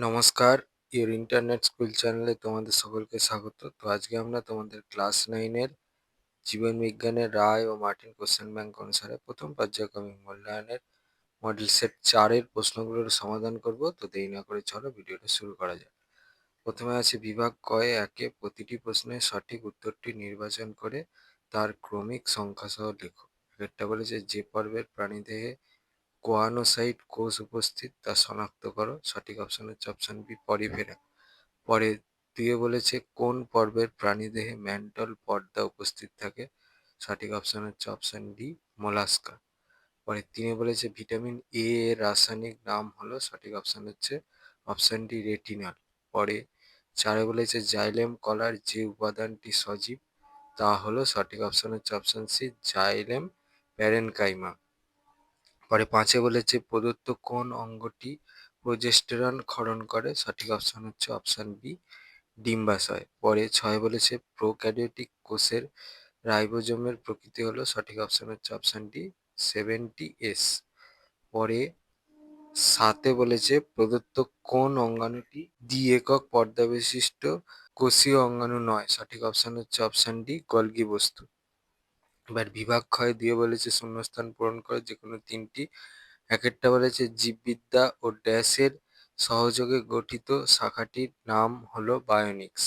নমস্কার, your internet school চ্যানেলে তোমাদের সকলকে স্বাগত। তো আজকে আমরা তোমাদের ক্লাস 9 এর জীবন বিজ্ঞানের রায় ও মার্টিন কোশ্চেন ব্যাংক অনুসারে প্রথম পর্যায়ক্রমিক মূল্যায়নের মডেল সেট 4 এর প্রশ্নগুলোর সমাধান করব। তো দেরি না করে চলো ভিডিওটা শুরু করা যাক। প্রথমে আছে বিভাগ কয়ে একে প্রতিটি প্রশ্নের সঠিক উত্তরটি নির্বাচন করে তার ক্রমিক সংখ্যা সহ লেখো। এটা বলেছে যে পর্বের প্রাণীদেহে কোয়ানোসাইট কোষ উপস্থিত তা শনাক্ত করো। সঠিক অপশন হচ্ছে অপশন বি পরিফেরা। পরে দুইয়ে বলেছে কোন পর্বের প্রাণীদেহে ম্যান্টল পর্দা উপস্থিত থাকে। সঠিক অপশন হচ্ছে অপশন ডি মোলাস্কা। পরে তিনে বলেছে ভিটামিন এ এর রাসায়নিক নাম হলো। সঠিক অপশন হচ্ছে অপশন ডি রেটিনল। পরে চারে বলেছে জাইলেম কলার যে উপাদানটি সজীব তা হলো। সঠিক অপশন হচ্ছে অপশন সি জাইলেম প্যারেনকাইমা। পরে পাঁচে বলেছে প্রদত্ত কোন অঙ্গটি প্রোজেস্টেরন ক্ষরণ করে। সঠিক অপশন হচ্ছে অপশন বি ডিম্বাশয়। পরে ছয় বলেছে প্রোক্যারিওটিক কোষের রাইবোজোমের প্রকৃতি হলো। সঠিক অপশন হচ্ছে অপশন ডি 70S। পরে সাতে বলেছে প্রদত্ত কোন অঙ্গাণুটি দ্বি একক পর্দা বিশিষ্ট কোষীয় অঙ্গাণু নয়। সঠিক অপশন হচ্ছে অপশন ডি গলগি বস্তু। এবার বিভাগ ক্ষয় দিয়ে বলেছে শূন্যস্থান পূরণ করে যে কোনো তিনটি। এক একটা বলেছে জীববিদ্যা ও ড্যাশের সহযোগে গঠিত শাখাটির নাম হলো বায়োনিক্স।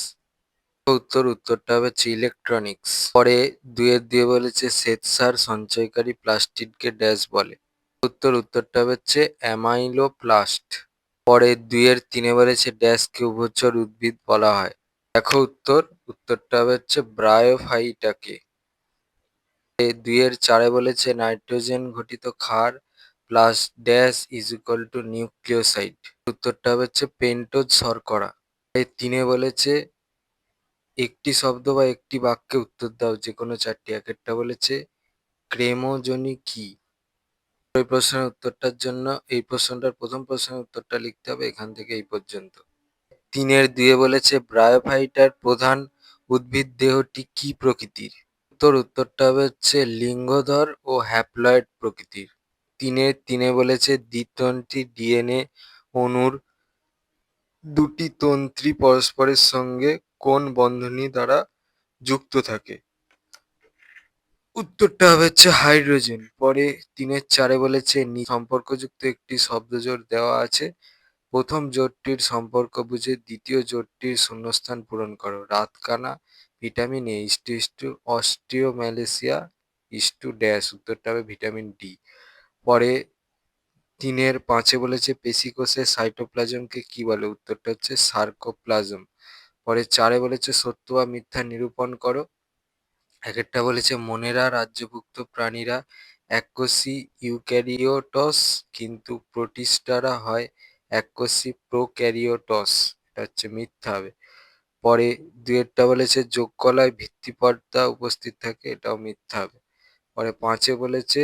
উত্তরটা হবে হচ্ছে ইলেকট্রনিক্স। পরে দুয়ের দিয়ে বলেছে শ্বেতসার সঞ্চয়কারী প্লাস্টিডকে ড্যাশ বলে। উত্তরটা হবে হচ্ছে অ্যামাইলোপ্লাস্ট। পরে দুইয়ের তিনে বলেছে ড্যাশকে উভচর উদ্ভিদ বলা হয়। দেখো উত্তরটা হবে হচ্ছে ব্রায়োফাইটাকে। দুইয়ের চারে বলেছে নাইট্রোজেন ঘটিত ক্ষার plus dash is equal to nucleoside. উত্তরটা হবে হচ্ছে পেন্টোজ শর্করা। তিনে বলেছে একটি শব্দ বা একটি বাক্যে উত্তর দাও যে কোনো চারটি। এক একটা বলেছে ক্রেমোজনি কি। এই প্রশ্নের উত্তরটার জন্য এই প্রশ্নটার প্রথম প্রশ্নের উত্তরটা লিখতে হবে এখান থেকে এই পর্যন্ত। তিনের দুয়ে বলেছে ব্রায়োফাইটার প্রধান উদ্ভিদ দেহটি কি প্রকৃতির। উত্তরটা হবে হচ্ছে লিঙ্গধর ও হ্যাপ্লয়েড প্রকৃতির। তিনে বলেছে দ্বিতন্ত্রী ডিএনএ অণুর দুটি তন্ত্রী পরস্পরের সঙ্গে কোন বন্ধনী দ্বারা যুক্ত থাকে। উত্তরটা হবে হচ্ছে হাইড্রোজেন। পরে তিনের চারে বলেছে সম্পর্কযুক্ত একটি শব্দজোড় দেওয়া আছে। প্রথম জোটটির সম্পর্ক বুঝে দ্বিতীয় জোটটির শূন্যস্থান পূরণ করো। রাতকানা vitamin A is to osteomalacia is to dash. উত্তরটা হবে ভিটামিন ডি। পরে তিনের পাঁচে বলেছে পেশিকোষের সাইটোপ্লাজমকে কি বলে। উত্তরটা হচ্ছে সার্কোপ্লাজম। পরে চারে বলেছে সত্য বা মিথ্যা নিরূপণ করো। এক একটা বলেছে মনেরা রাজ্যভুক্ত প্রাণীরা এককোষী ইউক্যারিওটস কিন্তু প্রোটিস্টারা হয় এককোষী প্রোক্যারিওটস। এটা হচ্ছে মিথ্যা হবে। পরে দুয়েরটা বলেছে যোগ কলায় ভিত্তিপর্দা উপস্থিত থাকে। এটাও মিথ্যা হবে। পরে পাঁচে বলেছে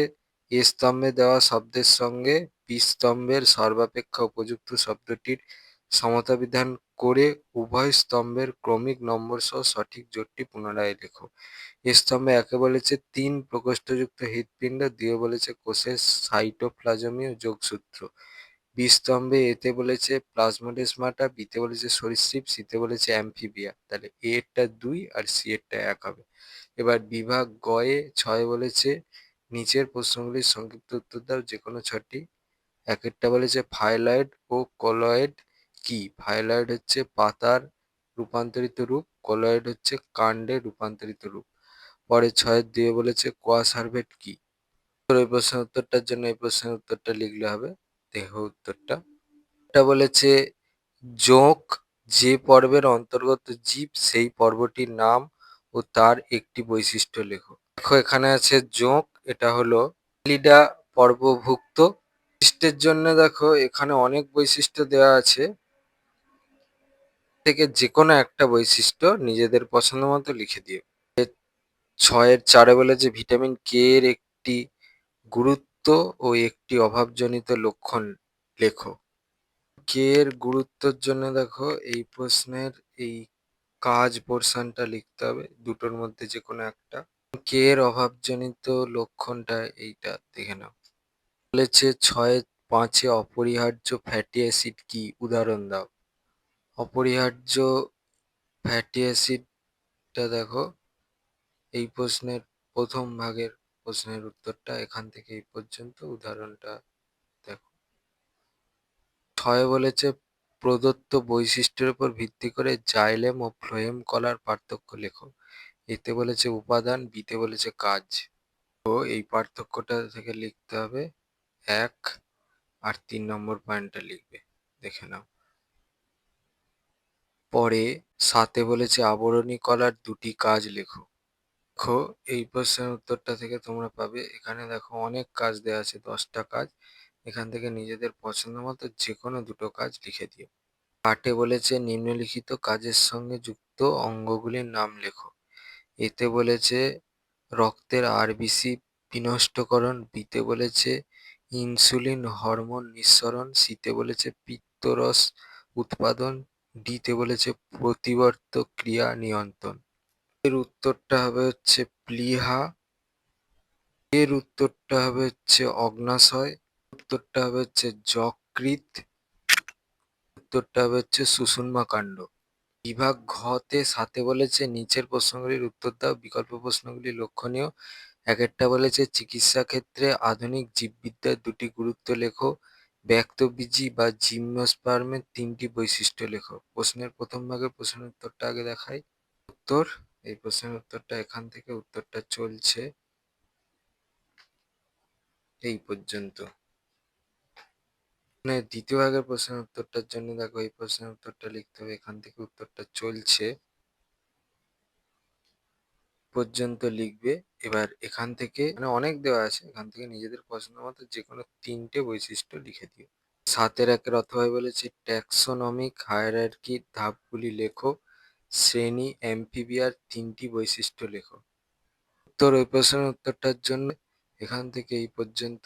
এ স্তম্ভে দেওয়া শব্দের সঙ্গে বি স্তম্ভের সর্বাপেক্ষা উপযুক্ত শব্দটির সমতা বিধান করে উভয় স্তম্ভের ক্রমিক নম্বর সহ সঠিক জোটটি পুনরায় লেখো। এ স্তম্ভে একে বলেছে 3 প্রকোষ্ঠযুক্ত হৃৎপিণ্ড, দুয়ে বলেছে কোষের সাইটোপ্লাজমীয় যোগসূত্র। বি স্তম্ভে এতে বলেছে প্লাজমোডেসমাটা, বিতে বলেছে সরীসৃপ, সিতে বলেছে অ্যামফিবিয়া। তাহলে এ এরটা 2 আর সি এরটা 1 হবে। এবার বিভাগ গয়ে 6 বলেছে নিচের প্রশ্নগুলির সংক্ষিপ্ত উত্তর দাও যে কোনো 6টি। এক একটা বলেছে ফাইলয়েড ও কলয়েড কি। ফাইলয়েড হচ্ছে পাতার রূপান্তরিত রূপ, কলয়েড হচ্ছে কাণ্ডের রূপান্তরিত রূপ। পরে 6 দিয়ে বলেছে কোয়াসার্ভেট কি। এই প্রশ্নের উত্তরটার জন্য এই প্রশ্নের উত্তরটা লিখলে হবে। দেখো উত্তরটা। এটা বলেছে জোঁক যে পর্বের অন্তর্গত জীব সেই পর্বটির নাম ও তার একটি বৈশিষ্ট্য লেখো। দেখো এখানে আছে জোঁক, এটা হলো লিডা পর্বভুক্ত। বৈশিষ্ট্যের জন্য দেখো এখানে অনেক বৈশিষ্ট্য দেওয়া আছে, থেকে যে কোনো একটা বৈশিষ্ট্য নিজেদের পছন্দ মতো লিখে দিও। 6 4 বলেছে ভিটামিন কে এর একটি গুরুত্ব ও একটি অভাবজনিত লক্ষণ লেখো। কে এর গুরুত্বের জন্য দেখো এই প্রশ্নের এই কাজ পোর্শনটা লিখতে হবে, দুটোর মধ্যে যে কোনো একটা। কে এর অভাবজনিত লক্ষণটা এইটা দেখে নাও। বলেছে 6 5 অপরিহার্য ফ্যাটি অ্যাসিড কি, উদাহরণ দাও। অপরিহার্য ফ্যাটি অ্যাসিডটা দেখো। এই প্রশ্নের প্রথম ভাগের প্রশ্নের উত্তরটা এখান থেকে এই পর্যন্ত। উদাহরণটা দেখো। ৬ বলেছে প্রদত্ত বৈশিষ্ট্যের উপর ভিত্তি করে জাইলেম ও ফ্লোয়েম কলার পার্থক্য লেখো। এতে বলেছে উপাদান, বিতে বলেছে কাজ। তো এই পার্থক্যটা থেকে লিখতে হবে ১ আর ৩ নম্বর পয়েন্টটা লিখবে, দেখে নাও। পরে ৭ বলেছে আবরণী কলার দুটি কাজ লেখো। দেখো এই প্রশ্নের উত্তরটা থেকে তোমরা পাবে, এখানে দেখো অনেক কাজ দেওয়া আছে, 10টা কাজ। এখান থেকে নিজেদের পছন্দ মতো যে কোনো দুটো কাজ লিখে দিও। ৮ বলেছে নিম্নলিখিত কাজের সঙ্গে যুক্ত অঙ্গগুলির নাম লেখো। এতে বলেছে রক্তের আরবিসি বিনষ্টকরণ, বিতে বলেছে ইনসুলিন হরমোন নিঃসরণ, সিতে বলেছে পিত্তরস উৎপাদন, ডিতে বলেছে প্রতিবর্ত ক্রিয়া নিয়ন্ত্রণ। এর উত্তরটা হবে হচ্ছে প্লীহা, এর উত্তরটা হবে হচ্ছে অগ্নাশয়, উত্তরটা হবে হচ্ছে যকৃৎ, উত্তরটা হবে হচ্ছে সুষুম্না কাণ্ড। বিভাগ ঘতে ৭ বলেছে নিচের প্রশ্নগুলির উত্তর দাও, বিকল্প প্রশ্নগুলি লক্ষণীয়। ১ বলেছে চিকিৎসা ক্ষেত্রে আধুনিক জীববিদ্যার দুটি গুরুত্ব লেখো। ব্যক্তবীজী বা জিমনোস্পার্মের ৩টি বৈশিষ্ট্য লেখো। প্রশ্নের প্রথম ভাগের প্রশ্নের উত্তরটা আগে দেখাই। উত্তর, এই প্রশ্নের উত্তরটা এখান থেকে উত্তরটা চলছে এই পর্যন্ত। দ্বিতীয় ভাগের প্রশ্নের উত্তরটার জন্য দেখো এই প্রশ্নের উত্তরটা লিখতে হবে, এখান থেকে উত্তরটা চলছে পর্যন্ত লিখবে। এবার এখান থেকে মানে অনেক দেওয়া আছে, এখান থেকে নিজেদের পছন্দ মতো যে কোনো 3টে বৈশিষ্ট্য লিখে দিও। ৭-১ অথবা বলেছে ট্যাক্সোনমিক হায়ারার্কির ধাপগুলি লেখো। শ্রেণী অ্যাম্ফিবিয়ার 3টি বৈশিষ্ট্য লেখো। উত্তর, ওই প্রশ্নের উত্তরটার জন্য এখান থেকে এই পর্যন্ত।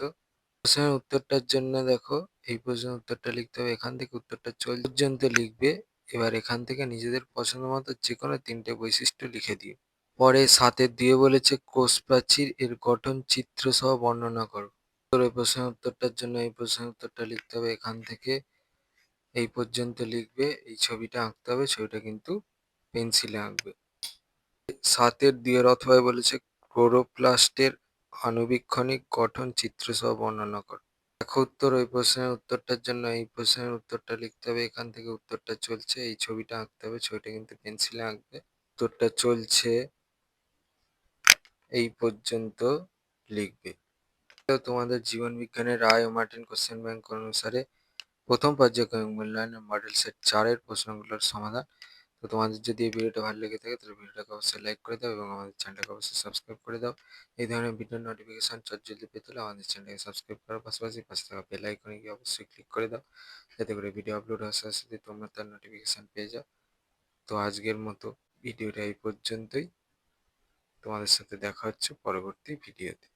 প্রশ্নের উত্তরটার জন্য দেখো এই প্রশ্নের উত্তরটা লিখতে হবে, এখান থেকে উত্তরটা পর্যন্ত লিখবে। এবার এখান থেকে নিজেদের পছন্দ মতো যে কোনো 3টে বৈশিষ্ট্য লিখে দিও। পরে ৭-২ বলেছে কোষ প্রাচীর এর গঠন চিত্র সহ বর্ণনা করো। এই প্রশ্নের উত্তরটার জন্য এই প্রশ্নের উত্তরটা লিখতে হবে, এখান থেকে এই পর্যন্ত লিখবে। এই ছবিটা আঁকতে হবে, ছবিটা কিন্তু পেন্সিলে আঁকবে। ৭-২ অথবা বলেছে ক্লোরোপ্লাস্টের আণুবীক্ষণিক গঠন চিত্র সহ বর্ণনা করো। দেখো উত্তর, ওই প্রশ্নের উত্তরটার জন্য এই প্রশ্নের উত্তরটা লিখতে হবে, এখান থেকে উত্তরটা চলছে। এই ছবিটা আঁকতে হবে, ছবিটা কিন্তু পেন্সিলে আঁকবে। উত্তরটা চলছে এই পর্যন্ত লিখবে। তোমাদের জীবন বিজ্ঞানের রায় ও মার্টিন কোশ্চেন ব্যাংক অনুসারে প্রথম পর্যায়ক্রমিক মূল্যায়নের মডেল সেট 4-এর প্রশ্নগুলোর সমাধান। তো তোমাদের যদি এই ভিডিওটা ভালো লেগে থাকে তাহলে ভিডিওটাকে অবশ্যই লাইক করে দাও এবং আমাদের চ্যানেলটাকে অবশ্যই সাবস্ক্রাইব করে দাও। এই ধরনের ভিডিও নোটিফিকেশন জলদি পেতে হলে আমাদের চ্যানেলটাকে সাবস্ক্রাইব করার পাশাপাশি পাশে থাকা বেল আইকনে গিয়ে অবশ্যই ক্লিক করে দাও, যাতে করে ভিডিও আপলোড হওয়ার সাথে সাথে তোমরা তার নোটিফিকেশন পেয়ে যাও। তো আজকের মতো ভিডিওটা এই পর্যন্তই। তোমাদের সাথে দেখা হচ্ছে পরবর্তী ভিডিওতে।